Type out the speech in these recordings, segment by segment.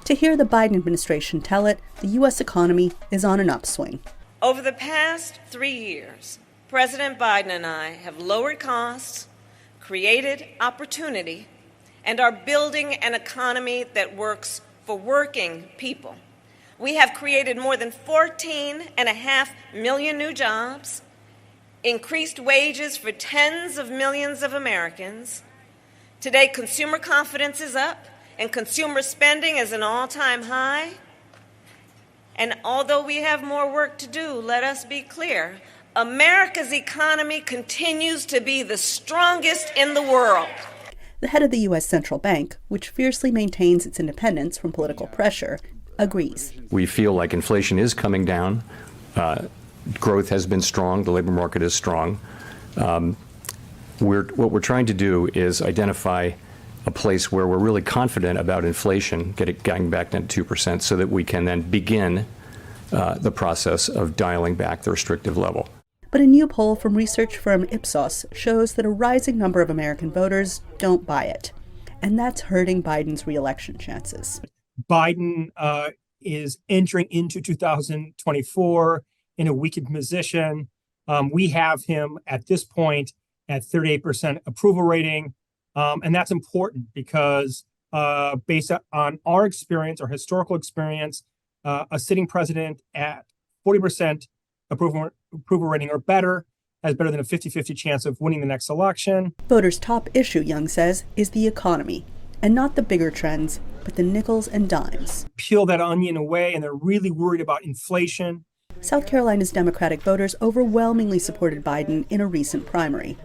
to hear the Biden administration tell it the U.S. economy is on an upswing. Over the past 3 years, President Biden and I have lowered costs, created opportunity, and are building an economy that works for working people. We have created more than 14.5 million new jobs, increased wages for tens of millions of Americans. Today, consumer confidence is up, and consumer spending is an all-time high. And although we have more work to do, let us be clear, America's economy continues to be the strongest in the world. The head of the U.S. Central Bank, which fiercely maintains its independence from political pressure, agrees. We feel like inflation is coming down. Growth has been strong. The labor market is strong. What we're trying to do is identify a place where we're really confident about inflation getting back to 2% so that we can then begin the process of dialing back the restrictive level. But a new poll from research firm Ipsos shows that a rising number of American voters don't buy it. And that's hurting Biden's reelection chances. Biden is entering into 2024 in a weakened position. We have him at this point at 38% approval rating. And that's important because based on our experience, our historical experience, a sitting president at 40% approval rating or better has better than a 50-50 chance of winning the next election. Voters' top issue, Young says, is the economy, and not the bigger trends, but the nickels and dimes. Peel that onion away, and they're really worried about inflation. South Carolina's Democratic voters overwhelmingly supported Biden in a recent primary.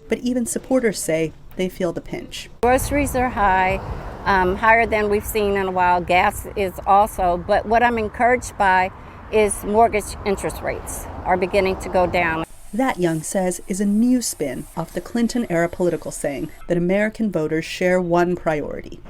But even supporters say they feel the pinch. Groceries are high, higher than we've seen in a while. Gas is also, but what I'm encouraged by is mortgage interest rates are beginning to go down. That, Young says, is a new spin off the Clinton-era political saying that American voters share one priority.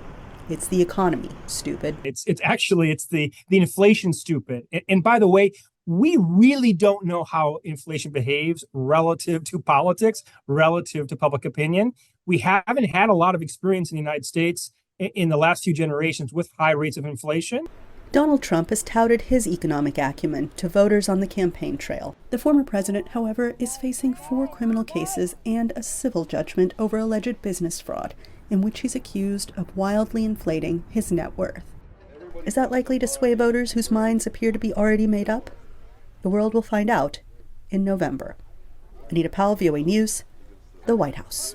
It's the economy, stupid. It's the inflation, stupid. And by the way, we really don't know how inflation behaves relative to politics, relative to public opinion. We haven't had a lot of experience in the United States in the last few generations with high rates of inflation. Donald Trump has touted his economic acumen to voters on the campaign trail. The former president, however, is facing 4 criminal cases and a civil judgment over alleged business fraud, in which he's accused of wildly inflating his net worth. Is that likely to sway voters whose minds appear to be already made up? The world will find out in November. Anita Powell, VOA News, the White House.